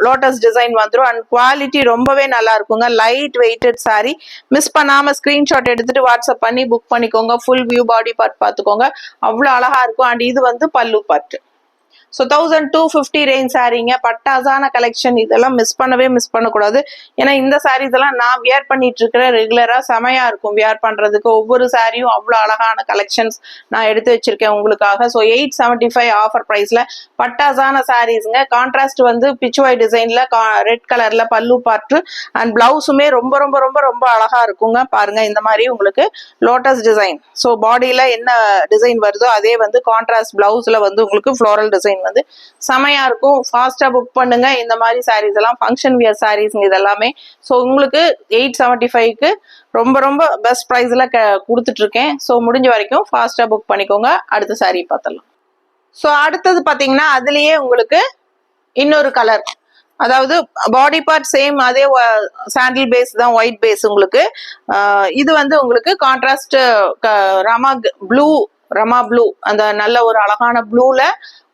லோட்டஸ் டிசைன் வந்துடும். அண்ட் குவாலிட்டி ரொம்பவே நல்லா இருக்குங்க. Light weighted sari. மிஸ் பண்ணாம ஸ்கிரீன்ஷாட் எடுத்துட்டு வாட்ஸ்அப் பண்ணி புக் பண்ணிக்கோங்க. ஃபுல் வியூ பாடி பார்ட் பார்த்துக்கோங்க. அவ்வளோ அழகா இருக்கும். அண்ட் இது வந்து பல்லு பார்ட். ஸோ 1250 ரேஞ்ச் சாரீங்க. பட்டாசான கலெக்ஷன். இதெல்லாம் மிஸ் பண்ணக்கூடாது. ஏன்னா இந்த சாரீஸ் எல்லாம் நான் வியர் பண்ணிட்டு இருக்கிறேன் ரெகுலரா. செமையா இருக்கும் வியர் பண்றதுக்கு. ஒவ்வொரு சாரியும் அவ்வளோ அழகான கலெக்ஷன்ஸ் நான் எடுத்து வச்சிருக்கேன் உங்களுக்காக. ஸோ 875 ஆஃபர் பிரைஸ்ல பட்டாசான சாரீஸ்ங்க. கான்ட்ராஸ்ட் வந்து பிச்சுவாய் டிசைன்ல ரெட் கலர்ல பல்லு பார்ட் அண்ட் பிளவுஸுமே ரொம்ப ரொம்ப ரொம்ப ரொம்ப அழகா இருக்குங்க. பாருங்க இந்த மாதிரி உங்களுக்கு லோட்டஸ் டிசைன். ஸோ பாடியில என்ன டிசைன் வருதோ அதே வந்து கான்ட்ராஸ்ட் பிளவுஸ்ல வந்து உங்களுக்கு ஃப்ளோரல் டிசைன் வந்து செமையா இருக்கும். ஃபாஸ்டா புக் பண்ணுங்க. இந்த மாதிரி சாரீஸ் எல்லாம் ஃபங்க்ஷன் வியர் சாரீஸ் இது எல்லாமே. ஸோ உங்களுக்கு 875க்கு ரொம்ப ரொம்ப பெஸ்ட் ப்ரைஸ்ல கொடுத்துட்டு இருக்கேன். ஸோ முடிஞ்ச வரைக்கும் ஃபாஸ்டா புக் பண்ணிக்கோங்க. அடுத்த சாரீ பார்த்தலாம். ஸோ அடுத்தது பாத்தீங்கன்னா அதுலயே உங்களுக்கு இன்னொரு கலர், அதாவது பாடி பார்ட் சேம் அதே சாண்டில் பேஸ் தான், ஒயிட் பேஸ் உங்களுக்கு. இது வந்து உங்களுக்கு கான்ட்ராஸ்ட் ரமா ப்ளூ, அந்த நல்ல ஒரு அழகான ப்ளூல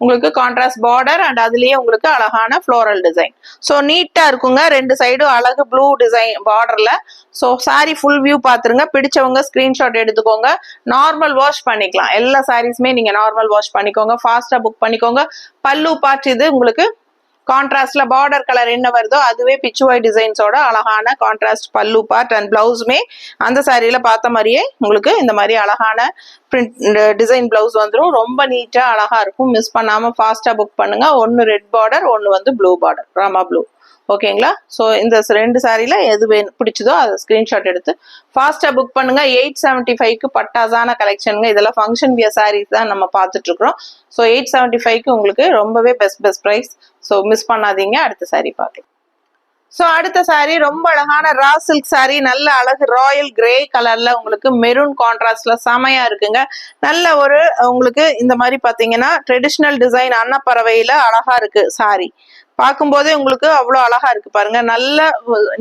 உங்களுக்கு கான்ட்ராஸ்ட் பார்டர் அண்ட் அதுலயே உங்களுக்கு அழகான ஃப்ளோரல் டிசைன். ஸோ நீட்டா இருக்குங்க. ரெண்டு சைடும் அழகு ப்ளூ டிசைன் பார்டர்ல. ஸோ சாரி ஃபுல் வியூ பாத்துருங்க. பிடிச்சவங்க ஸ்கிரீன்ஷாட் எடுத்துக்கோங்க. நார்மல் வாஷ் பண்ணிக்கலாம். எல்லா சாரீஸுமே நீங்க நார்மல் வாஷ் பண்ணிக்கோங்க. ஃபாஸ்டா புக் பண்ணிக்கோங்க. பல்லு பார்ட் இது உங்களுக்கு கான்ட்ராஸ்ட்ல பார்டர் கலர் என்ன வருதோ அதுவே பிச்சுவாய் டிசைன்ஸோட அழகான கான்ட்ராஸ்ட் பல்லு பார்ட் அண்ட் பிளவுஸுமே அந்த சாரியில பார்த்த மாதிரியே உங்களுக்கு இந்த மாதிரி அழகான பிரிண்ட் டிசைன் பிளவுஸ் வந்துடும். ரொம்ப நீட்டா அழகா இருக்கும். மிஸ் பண்ணாம ஃபாஸ்டா புக் பண்ணுங்க. ஒன்னு ரெட் பார்டர், ஒன்னு வந்து ப்ளூ பார்டர், ராமா ப்ளூ. ஓகேங்களா? ஸோ இந்த ரெண்டு சாரியில எது பிடிச்சதோ அதை ஸ்கிரீன்ஷாட் எடுத்து ஃபாஸ்டா புக் பண்ணுங்க. 875க்கு பட்டாசான கலெக்ஷனுங்க. இதெல்லாம் ஃபங்க்ஷன் வியர் சாரீஸ் தான் நம்ம பார்த்துட்டு இருக்கிறோம். ஸோ 875க்கு உங்களுக்கு ரொம்பவே பெஸ்ட் ப்ரைஸ். ஸோ மிஸ் பண்ணாதீங்க. அடுத்த சாரி பார்க்கலாம். ஸோ அடுத்த சாரி ரொம்ப அழகான ரா சில்க் சாரி. நல்ல அழகு ராயல் கிரே கலர்ல உங்களுக்கு மெரூன் கான்ட்ராஸ்ட்ல செமையா இருக்குங்க. நல்ல ஒரு உங்களுக்கு இந்த மாதிரி பாத்தீங்கன்னா ட்ரெடிஷ்னல் டிசைன் அன்னப்பறவையில அழகா இருக்கு சாரி. பார்க்கும்போதே உங்களுக்கு அவ்வளோ அழகா இருக்கு பாருங்க. நல்ல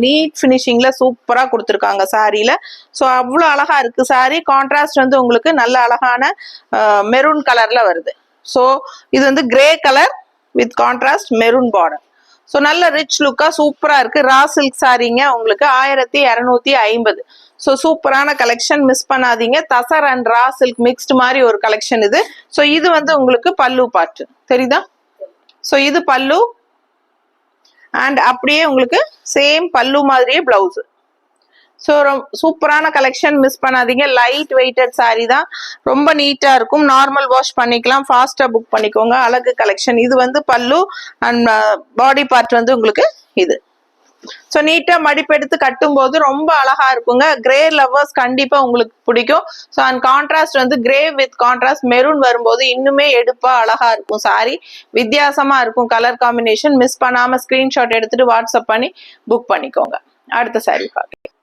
நீட் பினிஷிங்ல சூப்பரா கொடுத்துருக்காங்க சாரியில. ஸோ அவ்வளோ அழகா இருக்கு சாரி. கான்ட்ராஸ்ட் வந்து உங்களுக்கு நல்ல அழகான மெரூன் கலர்ல வருது. ஸோ இது வந்து grey colour with contrast maroon border. So நல்ல ரிச் லுக்கா சூப்பரா இருக்கு. ரா சில்க் சாரீங்க உங்களுக்கு 1250. ஸோ சூப்பரான கலெக்ஷன். மிஸ் பண்ணாதீங்க. Tussar and raw silk mixed மாதிரி ஒரு கலெக்ஷன் இது. ஸோ இது வந்து உங்களுக்கு பல்லு பார்ட் தெரியுதா? ஸோ இது பல்லு அண்ட் அப்படியே உங்களுக்கு சேம் பல்லு மாதிரியே பிளவுஸ். ஸோ சூப்பரான கலெக்ஷன். மிஸ் பண்ணாதீங்க. லைட் வெயிட்டட் சாரி தான். ரொம்ப நீட்டா இருக்கும். நார்மல் வாஷ் பண்ணிக்கலாம். ஃபாஸ்டா புக் பண்ணிக்கோங்க. அழகு கலெக்ஷன். இது வந்து பல்லு அண்ட் பாடி பார்ட் வந்து உங்களுக்கு இது. ஸோ நீட்டா மடிப்பெடுத்து கட்டும் போது ரொம்ப அழகா இருக்குங்க. கிரே லவ்வர்ஸ் கண்டிப்பா உங்களுக்கு பிடிக்கும். ஸோ அண்ட் கான்ட்ராஸ்ட் வந்து கிரே வித் கான்ட்ராஸ்ட் மெரூன் வரும்போது இன்னுமே எடுப்பா அழகா இருக்கும். சாரி வித்தியாசமா இருக்கும் கலர் காம்பினேஷன். மிஸ் பண்ணாம ஸ்கிரீன்ஷாட் எடுத்துட்டு வாட்ஸ்அப் பண்ணி புக் பண்ணிக்கோங்க. அடுத்த சாரி பார்க்கலாம்.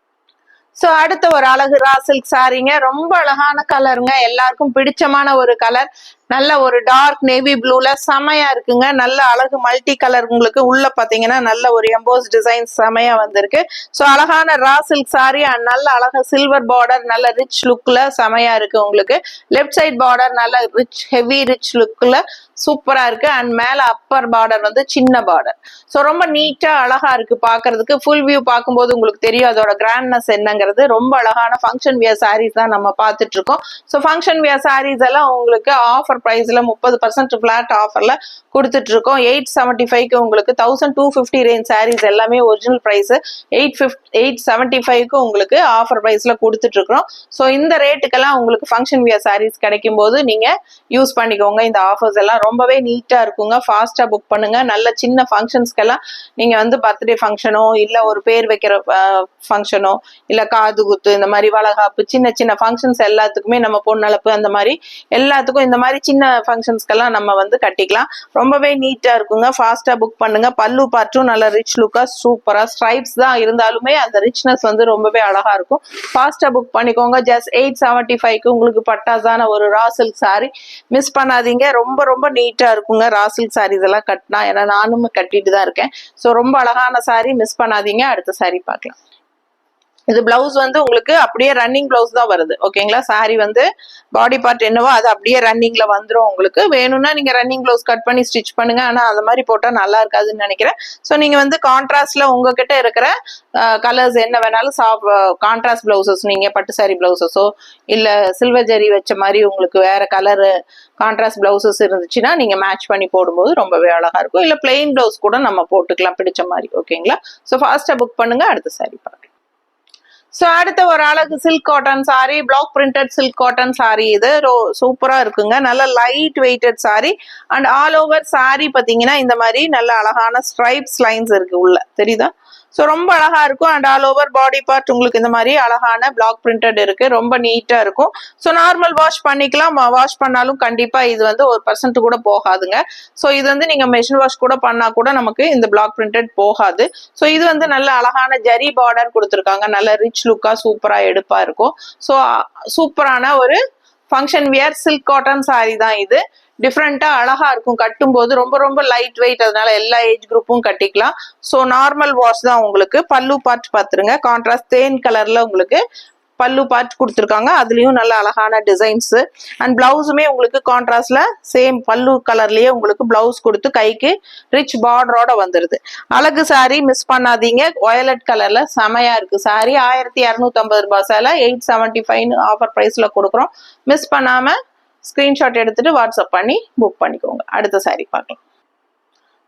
ஸோ அடுத்த ஒரு அழகு ரா சில்க் சாரீங்க. ரொம்ப அழகான கலருங்க. எல்லாருக்கும் பிடிச்சமான ஒரு கலர். நல்ல ஒரு டார்க் நேவி ப்ளூல செமையா இருக்குங்க. நல்ல அழகு மல்டி கலர். உங்களுக்கு உள்ள பாத்தீங்கன்னா நல்ல ஒரு எம்போஸ் டிசைன் செமையா வந்திருக்கு. ஸோ அழகான ரா சில்க் சாரி அண்ட் நல்ல அழகு சில்வர் பார்டர் நல்ல ரிச் லுக்ல செமையா இருக்கு. உங்களுக்கு லெஃப்ட் சைட் பார்டர் நல்ல ரிச் ஹெவி ரிச் லுக்ல சூப்பரா இருக்கு. அண்ட் மேல அப்பர் பார்டர் வந்து சின்ன பார்டர். ஸோ ரொம்ப நீட்டா அழகா இருக்கு பாக்குறதுக்கு. ஃபுல் வியூ பார்க்கும்போது உங்களுக்கு தெரியும் அதோட கிராண்ட்னஸ் என்னங்கிறது. ரொம்ப அழகான ஃபங்க்ஷன் வியர் சாரீஸ் தான் நம்ம பார்த்துட்டு இருக்கோம். ஸோ ஃபங்க்ஷன் வியர் சாரீஸ் எல்லாம் உங்களுக்கு ஆஃபர் பிரைஸ்ல 30% பிளாட் ஆஃபர்ல கொடுத்துட்டு இருக்கோம். 875க்கு உங்களுக்கு 1250 ரேஞ்ச் சாரீஸ் எல்லாமே ஒரிஜினல் பிரைஸ். 875க்கு உங்களுக்கு ஆஃபர் பிரைஸ்ல கொடுத்துட்டு இருக்கோம். ஸோ இந்த ரேட்டுக்கெல்லாம் உங்களுக்கு ஃபங்க்ஷன் வியர் சாரீஸ் கிடைக்கும் போது நீங்க யூஸ் பண்ணிக்கோங்க. இந்த ஆஃபர்ஸ் எல்லாம் ரொம்பவே நீட்டா இருக்குங்க. ஃபாஸ்டா புக் பண்ணுங்க. நல்ல சின்ன ஃபங்க்ஷன்ஸ்க்கெல்லாம் நீங்க வந்து பர்த்டே ஃபங்க்ஷனோ இல்ல ஒரு பேர் வைக்கிற ஃபங்க்ஷனோ இல்ல காது குத்து, இந்த மாதிரி வளகாப்பு, சின்ன சின்ன ஃபங்க்ஷன்ஸ் எல்லாத்துக்குமே நம்ம பொண்ணளப்பு அந்த மாதிரி எல்லாத்துக்கும் இந்த மாதிரி சின்ன ஃபங்க்ஷன்ஸ்க்கெல்லாம் நம்ம வந்து கட்டிக்கலாம். ரொம்பவே நீட்டா இருக்குங்க. ஃபாஸ்டா புக் பண்ணுங்க. பல்லு பார்ட்டும் நல்ல ரிச் லுக்கா சூப்பரா ஸ்ட்ரைப்ஸ் தான் இருந்தாலுமே அந்த ரிச்னஸ் வந்து ரொம்பவே அழகா இருக்கும். ஃபாஸ்டா புக் பண்ணிக்கோங்க. ஜஸ்ட் 875க்கு உங்களுக்கு பட்டாசான ஒரு ரா சில்க் சாரி மிஸ் பண்ணாதீங்க. ரொம்ப ரொம்ப நீட்டா இருக்குங்க ரா சில்க் சாரீஸ் எல்லாம் கட்டினா. ஏன்னா நானும் கட்டிட்டு தான் இருக்கேன். ஸோ ரொம்ப அழகான சாரி, மிஸ் பண்ணாதீங்க. அடுத்த சாரி பார்க்கலாம். இது பிளவுஸ் வந்து உங்களுக்கு அப்படியே ரன்னிங் பிளவுஸ் தான் வருது. ஓகேங்களா? சாரி வந்து பாடி பார்ட் என்னவோ அது அப்படியே ரன்னிங்ல வந்துடும். உங்களுக்கு வேணும்னா நீங்க ரன்னிங் பிளவுஸ் கட் பண்ணி ஸ்டிச் பண்ணுங்க. ஆனா அந்த மாதிரி போட்டா நல்லா இருக்காதுன்னு நினைக்கிறேன். ஸோ நீங்க வந்து கான்ட்ராஸ்ட்ல உங்ககிட்ட இருக்கிற கலர்ஸ் என்ன வேணாலும் கான்ட்ராஸ்ட் பிளவுசஸ், நீங்க பட்டு சாரி பிளவுசஸோ இல்ல சில்வர் ஜெரி வச்ச மாதிரி உங்களுக்கு வேற கலர் கான்ட்ராஸ்ட் பிளவுசஸ் இருந்துச்சுன்னா நீங்க மேட்ச் பண்ணி போடும்போது ரொம்பவே அழகா இருக்கும். இல்ல பிளெயின் பிளவுஸ் கூட நம்ம போட்டுக்கலாம் பிடிச்ச மாதிரி. ஓகேங்களா? ஸோ ஃபாஸ்டா புக் பண்ணுங்க. அடுத்த சாரி பார்க்கலாம். ஸோ அடுத்த ஒரு அழகு silk cotton sari, block printed silk cotton sari. இது சூப்பரா இருக்குங்க. நல்ல light weighted sari and all over sari பாத்தீங்கன்னா இந்த மாதிரி நல்ல அழகான ஸ்ட்ரைப்ஸ் லைன்ஸ் இருக்கு உள்ள, தெரியுதா? ஸோ ரொம்ப அழகா இருக்கும். And all over body part உங்களுக்கு இந்த மாதிரி அழகான பிளாக் பிரிண்டட் இருக்கு. ரொம்ப நீட்டா இருக்கும். ஸோ நார்மல் வாஷ் பண்ணிக்கலாம். வாஷ் பண்ணாலும் கண்டிப்பா இது வந்து 1% கூட போகாதுங்க. ஸோ இது வந்து நீங்க மெஷின் வாஷ் கூட பண்ணா கூட நமக்கு இந்த பிளாக் பிரிண்டட் போகாது. ஸோ இது வந்து நல்ல அழகான ஜரி பார்டர் கொடுத்துருக்காங்க. நல்ல ரிச் லுக்கா சூப்பரா எடுப்பா இருக்கும். ஸோ சூப்பரான ஒரு function wear silk cotton sorry தான் இது. டிஃப்ரெண்டா அழகா இருக்கும். கட்டும் போது ரொம்ப ரொம்ப லைட் வெயிட், அதனால எல்லா ஏஜ் குரூப்பும் கட்டிக்கலாம். ஸோ நார்மல் வாஷ் தான் உங்களுக்கு. பல்லு பார்ட் பாத்துருங்க. கான்ட்ராஸ்ட் தேன் கலர்ல உங்களுக்கு பல்லு பார்ட் கொடுத்துருக்காங்க. அதுலயும் நல்ல அழகான டிசைன்ஸ் அண்ட் பிளவுஸுமே உங்களுக்கு கான்ட்ராஸ்ட்ல சேம் பல்லு கலர்லயே உங்களுக்கு பிளவுஸ் கொடுத்து கைக்கு ரிச் பார்டரோட வந்துருது. அழகு சாரி, மிஸ் பண்ணாதீங்க. வயலட் கலர்ல செமையா இருக்கு சாரி. 1250 ரூபாய் சேலை 875 ஆஃபர் பிரைஸ்ல கொடுக்குறோம். மிஸ் பண்ணாம ஸ்கிரீன்ஷாட் எடுத்துட்டு வாட்ஸ்அப் பண்ணி புக் பண்ணிக்கோங்க. அடுத்த சாரி பார்க்கலாம்.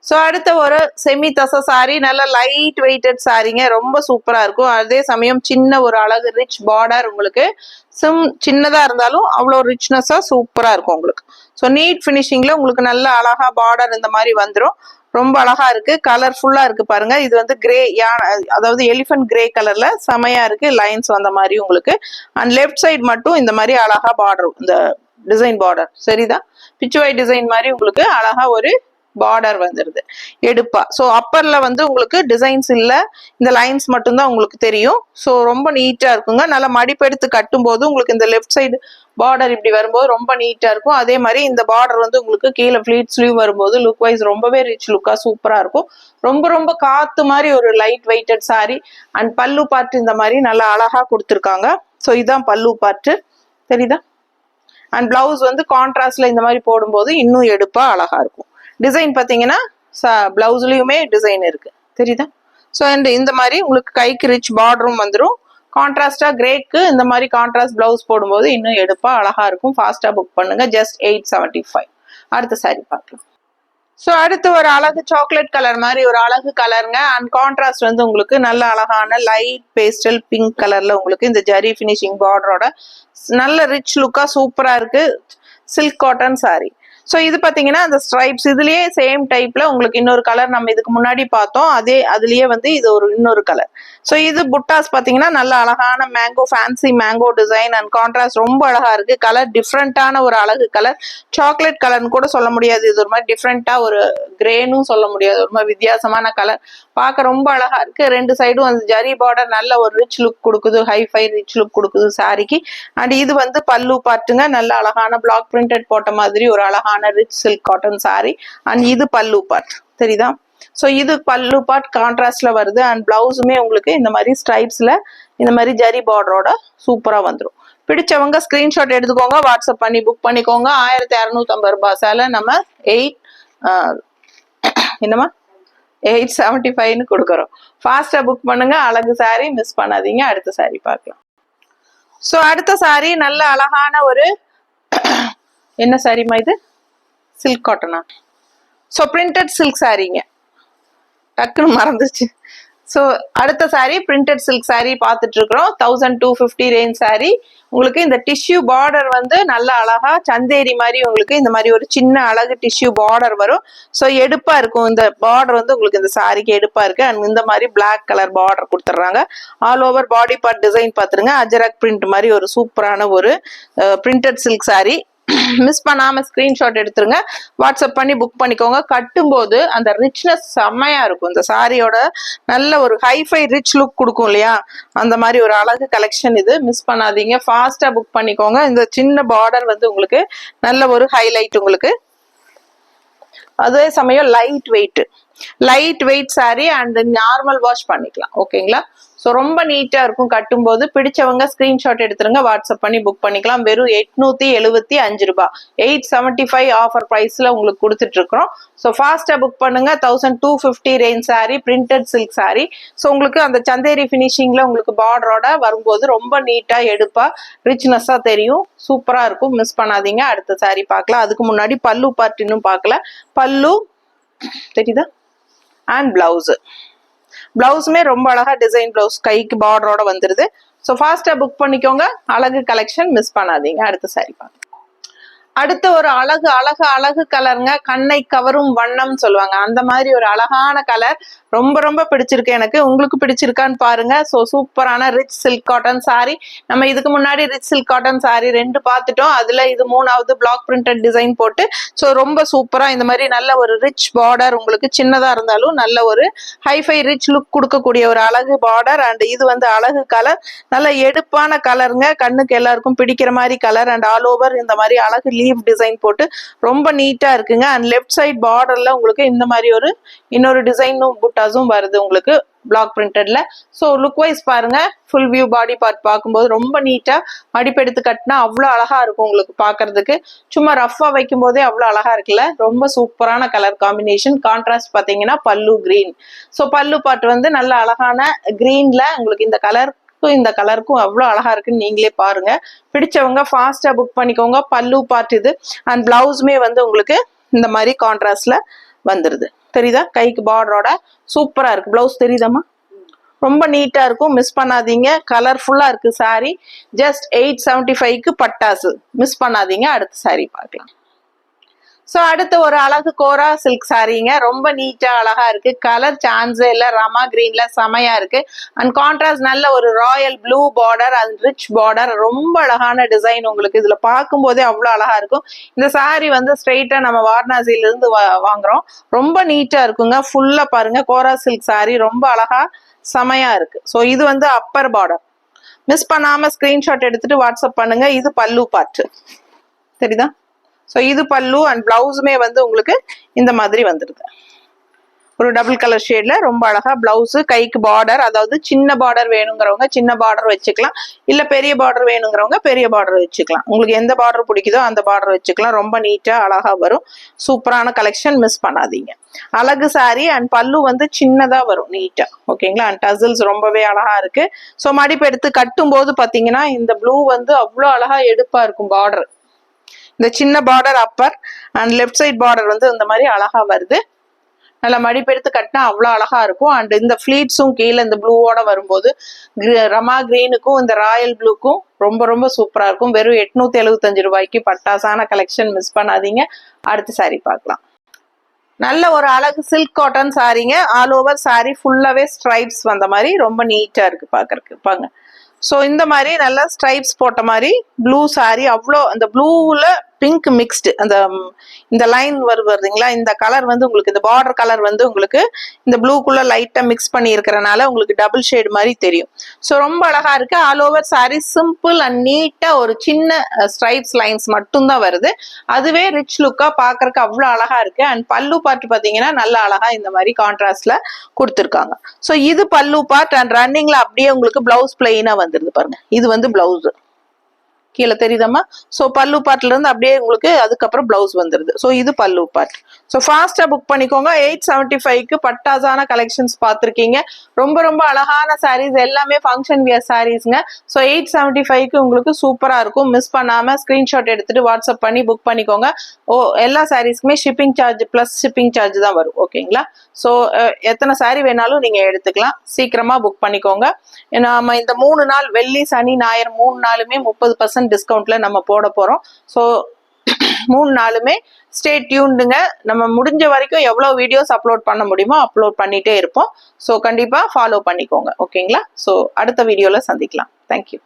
ஸோ அடுத்த ஒரு செமி தச சாரி, நல்ல லைட் வெயிட்டட் சாரிங்க. ரொம்ப சூப்பரா இருக்கும். அதே சமயம் சின்ன ஒரு அழகு ரிச் பார்டர் உங்களுக்கு. சின்னதா இருந்தாலும் அவ்வளோ ரிச்னஸா சூப்பரா இருக்கும் உங்களுக்கு. ஸோ நீட் ஃபினிஷிங்ல உங்களுக்கு நல்ல அழகா பார்டர் இந்த மாதிரி வந்துடும். ரொம்ப அழகா இருக்கு. கலர்ஃபுல்லா இருக்கு பாருங்க. இது வந்து கிரே, அதாவது எலிஃபென்ட் கிரே கலர்ல செமையா இருக்கு. லைன்ஸ் வந்த மாதிரி உங்களுக்கு. அண்ட் லெஃப்ட் சைடு மட்டும் இந்த மாதிரி அழகா பார்டர், இந்த டிசைன் பார்டர் சரிதான், பிச்சுவாய் டிசைன் மாதிரி உங்களுக்கு அழகா ஒரு பார்டர் வந்துருது எடுப்பா. ஸோ அப்பர்ல வந்து உங்களுக்கு டிசைன்ஸ் இல்ல, இந்த லைன்ஸ் மட்டும்தான் உங்களுக்கு தெரியும். ஸோ ரொம்ப நீட்டா இருக்குங்க. நல்லா மடிப்பெடுத்து கட்டும் போது உங்களுக்கு இந்த லெஃப்ட் சைடு பார்டர் இப்படி வரும்போது ரொம்ப நீட்டா இருக்கும். அதே மாதிரி இந்த பார்டர் வந்து உங்களுக்கு கீழே ஃபிளீட் ஸ்லீவ் வரும்போது லுக் வைஸ் ரொம்பவே ரிச் லுக்கா சூப்பரா இருக்கும். ரொம்ப ரொம்ப காத்து மாதிரி ஒரு லைட் வெயிட்டட் சாரி. அண்ட் பல்லு பார்ட் இந்த மாதிரி நல்லா அழகா கொடுத்துருக்காங்க. ஸோ இதுதான் பல்லு பார்ட், தெரியுதா? அண்ட் பிளவுஸ் வந்து கான்ட்ராஸ்ட்ல இந்த மாதிரி போடும்போது இன்னும் எடுப்பா அழகா இருக்கும். டிசைன் பார்த்தீங்கன்னா பிளவுஸ்லயுமே டிசைன் இருக்கு, தெரியுதா? ஸோ இந்த மாதிரி உங்களுக்கு கைக்கு ரிச் பார்டரும் வந்துடும். கான்ட்ராஸ்டா கிரேக்கு இந்த மாதிரி கான்ட்ராஸ்ட் பிளவுஸ் போடும்போது இன்னும் எடுப்பா அழகா இருக்கும். ஃபாஸ்டா புக் பண்ணுங்க. ஜஸ்ட் 875. அடுத்த சாரி பார்க்கலாம். ஸோ அடுத்து ஒரு அழகு சாக்லேட் கலர் மாதிரி ஒரு அழகு கலருங்க. அண்ட் கான்ட்ராஸ்ட் வந்து உங்களுக்கு நல்ல அழகான லைட் பேஸ்டல் பிங்க் கலர்ல உங்களுக்கு இந்த ஜரி ஃபினிஷிங் பார்டரோட நல்ல ரிச் லுக்கா சூப்பரா இருக்கு. Silk cotton sorry. ஸோ இது பார்த்தீங்கன்னா அந்த ஸ்ட்ரைப்ஸ் இதுலயே சேம் டைப்ல உங்களுக்கு இன்னொரு கலர் நம்ம இதுக்கு முன்னாடி பார்த்தோம். அதுலயே வந்து இது ஒரு இன்னொரு கலர். ஸோ இது புட்டாஸ் பார்த்தீங்கன்னா நல்ல அழகான mango, fancy mango design and contrast ரொம்ப அழகா இருக்கு. கலர் டிஃப்ரெண்டான ஒரு அழகு கலர். சாக்லேட் கலர்னு கூட சொல்ல முடியாது. இது ஒரு மாதிரி டிஃப்ரெண்டா ஒரு கிரேனும் சொல்ல முடியாது. ஒரு மாதிரி வித்தியாசமான கலர். பார்க்க ரொம்ப அழகா இருக்கு. ரெண்டு சைடும் அந்த ஜரி பார்டர் நல்ல ஒரு ரிச் லுக் கொடுக்குது. ஹைஃபை ரிச் லுக் கொடுக்குது சாரிக்கு. அண்ட் இது வந்து பல்லு பார்ட்டுங்க. நல்ல அழகான பிளாக் பிரிண்டட் போட்ட மாதிரி ஒரு அழகான rich silk cotton sorry. And இது பல்லு பார்ட், தெரியுதா? ஸோ இது பல்லு பார்ட் கான்ட்ராஸ்ட்ல வருது. அண்ட் பிளவுஸுமே உங்களுக்கு இந்த மாதிரி ஸ்ட்ரைப்ஸ்ல இந்த மாதிரி ஜரி பார்டரோட சூப்பரா வந்துடும். பிடிச்சவங்க ஸ்கிரீன்ஷாட் எடுத்துக்கோங்க. வாட்ஸ்அப் பண்ணி புக் பண்ணிக்கோங்க. 1250 ரூபாய் சேலை நம்ம 875 கொடுக்குறோம். ஃபாஸ்டா புக் பண்ணுங்க. அழகு சாரி, மிஸ் பண்ணாதீங்க. அடுத்த சாரி பார்க்கலாம். ஸோ அடுத்த சாரி நல்ல அழகான ஒரு என்ன சாரிமா இது? சில்க் காட்டனா? ஸோ பிரிண்டட் சில்க் சாரிங்க. டக்குன்னு மறந்துச்சு. ஸோ அடுத்த சாரீ பிரிண்டட் சில்க் சாரீ பார்த்துட்டு இருக்கிறோம். 1250 ரேஞ்ச் சாரீ. உங்களுக்கு இந்த டிஷ்யூ பார்டர் வந்து நல்ல அழகா சந்தேரி மாதிரி உங்களுக்கு இந்த மாதிரி ஒரு சின்ன அழகு டிஷ்யூ பார்டர் வரும். ஸோ எடுப்பா இருக்கும் இந்த பார்டர் வந்து உங்களுக்கு இந்த சாரிக்கு எடுப்பா இருக்கு. அண்ட் இந்த மாதிரி பிளாக் கலர் பார்டர் கொடுத்துட்றாங்க. All over body part design பார்த்துருங்க. அஜரக் பிரிண்ட் மாதிரி ஒரு சூப்பரான ஒரு பிரிண்டட் சில்க் சாரீ. மிஸ் பண்ணாம ஸ்கிரீன்ஷாட் எடுத்துருங்க. வாட்ஸ்அப் பண்ணி புக் பண்ணிக்கோங்க. கட்டும்போது அந்த ரிச்னஸ் செம்மையா இருக்கும். இந்த சாரியோட நல்ல ஒரு ஹைஃபை ரிச் லுக் கொடுக்கும் இல்லையா, அந்த மாதிரி ஒரு அழகு கலெக்ஷன் இது. மிஸ் பண்ணாதீங்க, ஃபாஸ்டா புக் பண்ணிக்கோங்க. இந்த சின்ன பார்டர் வந்து உங்களுக்கு நல்ல ஒரு ஹைலைட் உங்களுக்கு. அதே சமயம் light weight sorry and normal wash பண்ணிக்கலாம். ஓகேங்களா? ஸோ ரொம்ப நீட்டா இருக்கும். கட்டும்போது பிடிச்சவங்க ஸ்கிரீன்ஷாட் எடுத்துருங்க. வாட்ஸ்அப் பண்ணி புக் பண்ணிக்கலாம். வெறும் 875 ரூபாய், 875 ஆஃபர் பிரைஸ்ல உங்களுக்கு கொடுத்துட்டு இருக்கிறோம். ஸோ ஃபாஸ்டா புக் பண்ணுங்க. 1250 range sorry, printed silk sorry. So உங்களுக்கு அந்த சந்தேரி பினிஷிங்ல உங்களுக்கு பார்டரோட வரும்போது ரொம்ப நீட்டா எடுப்பா ரிச்னஸா தெரியும். சூப்பரா இருக்கும். மிஸ் பண்ணாதீங்க. அடுத்த சாரி பார்க்கலாம். அதுக்கு முன்னாடி பல்லு பார்ட் இன்னும் பார்க்கல. பல்லு தெரியுதா அண்ட் பிளவுஸுமே ரொம்ப அழகா டிசைன் பிளவுஸ் கைக்கு பார்டரோட வந்துருது. ஸோ ஃபாஸ்டா புக் பண்ணிக்கோங்க. அழகு கலெக்ஷன் மிஸ் பண்ணாதீங்க. அடுத்த சாரி பார்க்கலாம். அடுத்த ஒரு அழகு கலருங்க. கண்ணை கவரும் வண்ணம் சொல்லுவாங்க. அந்த மாதிரி ஒரு அழகான கலர் ரொம்ப பிடிச்சிருக்கு எனக்கு. உங்களுக்கு பிடிச்சிருக்கான்னு பாருங்க. ஸோ சூப்பரான ரிச் சில்க் காட்டன் சாரி. நம்ம இதுக்கு முன்னாடி ரிச் சில்க் காட்டன் சாரி 2 பார்த்துட்டோம். அதுல இது 3வது பிளாக் பிரிண்டட் டிசைன் போட்டு ஸோ ரொம்ப சூப்பரா இந்த மாதிரி நல்ல ஒரு ரிச் பார்டர் உங்களுக்கு சின்னதா இருந்தாலும் நல்ல ஒரு ஹைஃபை ரிச் லுக் கொடுக்கக்கூடிய ஒரு அழகு பார்டர். அண்ட் இது வந்து அழகு கலர், நல்ல எடுப்பான கலருங்க. கண்ணுக்கு எல்லாருக்கும் பிடிக்கிற மாதிரி கலர். அண்ட் ஆல் ஓவர் இந்த மாதிரி அழகு லீவ் டிசைன் போட்டு ரொம்ப நீட்டா இருக்குங்க. அண்ட் லெஃப்ட் சைட் பார்டர்ல உங்களுக்கு இந்த மாதிரி ஒரு இன்னொரு டிசைனும் புட்டாஸும் வருது உங்களுக்கு பிளாக் பிரிண்டட்ல. ஸோ லுக் வைஸ் பாருங்க. ஃபுல் வியூ பாடி பார்ட் பார்க்கும்போது ரொம்ப நீட்டா மடிப்பெடுத்து கட்டினா அவ்வளோ அழகா இருக்கும் உங்களுக்கு பார்க்கறதுக்கு. சும்மா ரஃபா வைக்கும் போதே அவ்வளோ அழகா இருக்குல்ல. ரொம்ப சூப்பரான கலர் காம்பினேஷன். கான்ட்ராஸ்ட் பார்த்தீங்கன்னா பல்லு கிரீன். ஸோ பல்லு பார்ட் வந்து நல்ல அழகான கிரீன்ல உங்களுக்கு இந்த கலருக்கும் அவ்வளோ அழகா இருக்குன்னு நீங்களே பாருங்க. பிடிச்சவங்க ஃபாஸ்டா புக் பண்ணிக்கோங்க. பல்லு பார்ட் இது. அண்ட் பிளவுஸுமே வந்து உங்களுக்கு இந்த மாதிரி கான்ட்ராஸ்ட்ல வந்துருது. தெரியுதா? கைக்கு பார்டரோட சூப்பரா இருக்கு. பிளவுஸ் தெரியுதாமா? ரொம்ப நீட்டா இருக்கும். மிஸ் பண்ணாதீங்க. கலர்ஃபுல்லா இருக்கு சாரி. ஜஸ்ட் 875க்கு பட்டாசு. மிஸ் பண்ணாதீங்க. அடுத்த சாரி பார்க்கலாம். ஸோ அடுத்த ஒரு அழகு கோரா சில்க் சாரீங்க. ரொம்ப நீட்டா அழகா இருக்கு. கலர் சான்ஸே இல்லை. ரமா கிரீன்ல செமையா இருக்கு. அண்ட் கான்ட்ராஸ்ட் நல்ல ஒரு Royal blue border and rich border. ரொம்ப அழகான டிசைன் உங்களுக்கு இதுல பார்க்கும் போதே அவ்வளோ அழகா இருக்கும். இந்த சாரி வந்து ஸ்ட்ரெயிட்டா நம்ம வாரணாசியில இருந்து வாங்குறோம். ரொம்ப நீட்டா இருக்குங்க. ஃபுல்லா பாருங்க கோரா சில்க் சாரி ரொம்ப அழகா செமையா இருக்கு. ஸோ இது வந்து அப்பர் பார்டர். மிஸ் பண்ணாம ஸ்கிரீன்ஷாட் எடுத்துட்டு வாட்ஸ்அப் பண்ணுங்க. இது பல்லு பார்ட் தெரியுதா? ஸோ இது பல்லு அண்ட் பிளவுஸுமே வந்து உங்களுக்கு இந்த மாதிரி வந்துடுது. ஒரு டபுள் கலர் ஷேட்ல ரொம்ப அழகா பிளவுஸ். கைக்கு பார்டர், அதாவது சின்ன பார்டர் வேணுங்கிறவங்க சின்ன பார்டர் வச்சுக்கலாம். இல்ல பெரிய பார்டர் வேணுங்கிறவங்க பெரிய பார்டர் வச்சுக்கலாம். உங்களுக்கு எந்த பார்டர் பிடிக்குதோ அந்த பார்டர் வச்சுக்கலாம். ரொம்ப நீட்டா அழகா வரும். சூப்பரான கலெக்ஷன். மிஸ் பண்ணாதீங்க. அழகு சாரி அண்ட் பல்லு வந்து சின்னதா வரும் நீட்டா. ஓகேங்களா? அண்ட் டசல்ஸ் ரொம்பவே அழகா இருக்கு. ஸோ மடிப்பு எடுத்து கட்டும் போது பாத்தீங்கன்னா இந்த ப்ளூ வந்து அவ்வளோ அழகா எடுப்பா இருக்கும் பார்டர். இந்த சின்ன border upper and left side border வந்து இந்த மாதிரி அழகா வருது. நல்லா மடிப்பெடுத்து கட்டினா அவ்வளோ அழகா இருக்கும். அண்ட் இந்த ஃபிளீட்ஸும் கீழே இந்த ப்ளூவோட வரும்போது ரமா கிரீனுக்கும் இந்த ராயல் ப்ளூக்கும் ரொம்ப சூப்பரா இருக்கும். வெறும் 875 ரூபாய்க்கு பட்டாசான கலெக்ஷன். மிஸ் பண்ணாதீங்க. அடுத்த சாரி பார்க்கலாம். நல்ல ஒரு அழகு சில்க் காட்டன் சாரிங்க. ஆல் ஓவர் சாரி ஃபுல்லாவே ஸ்ட்ரைப்ஸ் வந்த மாதிரி ரொம்ப நீட்டா இருக்கு பாக்குறதுக்கு. பாங்க. ஸோ இந்த மாதிரி நல்லா ஸ்ட்ரைப்ஸ் போட்ட மாதிரி ப்ளூ சாரி. அவ்வளோ அந்த ப்ளூவில் பிங்க் மிக்ஸ்டு அந்த இந்த லைன் வருதுங்களா, இந்த கலர் வந்து உங்களுக்கு இந்த பார்டர் கலர் வந்து உங்களுக்கு இந்த ப்ளூக்குள்ள லைட்டாக மிக்ஸ் பண்ணி இருக்கிறனால உங்களுக்கு டபுள் ஷேட் மாதிரி தெரியும். ஸோ ரொம்ப அழகா இருக்கு. All over sorry simple and நீட்டாக ஒரு சின்ன ஸ்ட்ரைப்ஸ் லைன்ஸ் மட்டும்தான் வருது. அதுவே ரிச் லுக்காக பார்க்கறக்கு அவ்வளோ அழகா இருக்கு. அண்ட் பல்லு பார்ட் பார்த்தீங்கன்னா நல்ல அழகா இந்த மாதிரி கான்ட்ராஸ்ட்ல கொடுத்துருக்காங்க. ஸோ இது பல்லு பார்ட் அண்ட் ரன்னிங்ல அப்படியே உங்களுக்கு பிளவுஸ் பிளெயினா வந்துருது பாருங்க. இது வந்து பிளவுஸ். கீழே தெரியுதாம்மா? ஸோ பல்லு பார்ட்ல இருந்து அப்படியே உங்களுக்கு அதுக்கப்புறம் பிளவுஸ் வந்துருது. ஸோ இது பல்லு பார்ட். ஸோ ஃபாஸ்டா புக் பண்ணிக்கோங்க. 875க்கு பட்டாசான கலெக்ஷன்ஸ் பார்த்துருக்கீங்க. ரொம்ப ரொம்ப அழகான சாரீஸ், எல்லாமே ஃபங்க்ஷன் வியர் சாரீஸ்ங்க. ஸோ 875க்கு உங்களுக்கு சூப்பரா இருக்கும். மிஸ் பண்ணாம ஸ்கிரீன்ஷாட் எடுத்துட்டு வாட்ஸ்அப் பண்ணி புக் பண்ணிக்கோங்க. எல்லா சாரீஸ்க்குமே shipping charge plus shipping charge தான் வரும். ஓகேங்களா? ஸோ எத்தனை சாரீ வேணாலும் நீங்க எடுத்துக்கலாம். சீக்கிரமா புக் பண்ணிக்கோங்க. நாம இந்த 3 நாள் வெள்ளி சனி ஞாயிறு 3 நாளுமே 30% டிஸ்கவுண்ட்ல நம்ம போட போறோம். ஸோ 3 நாளுமே ஸ்டே டியூன்டுங்க. நம்ம முடிஞ்ச வரைக்கும் எவ்வளவு வீடியோஸ் அப்லோட் பண்ண முடியுமோ அப்லோட் பண்ணிட்டே இருப்போம். ஸோ கண்டிப்பா ஃபாலோ பண்ணிக்கோங்க. ஓகேங்களா? ஸோ அடுத்த வீடியோல சந்திக்கலாம். தேங்க்யூ.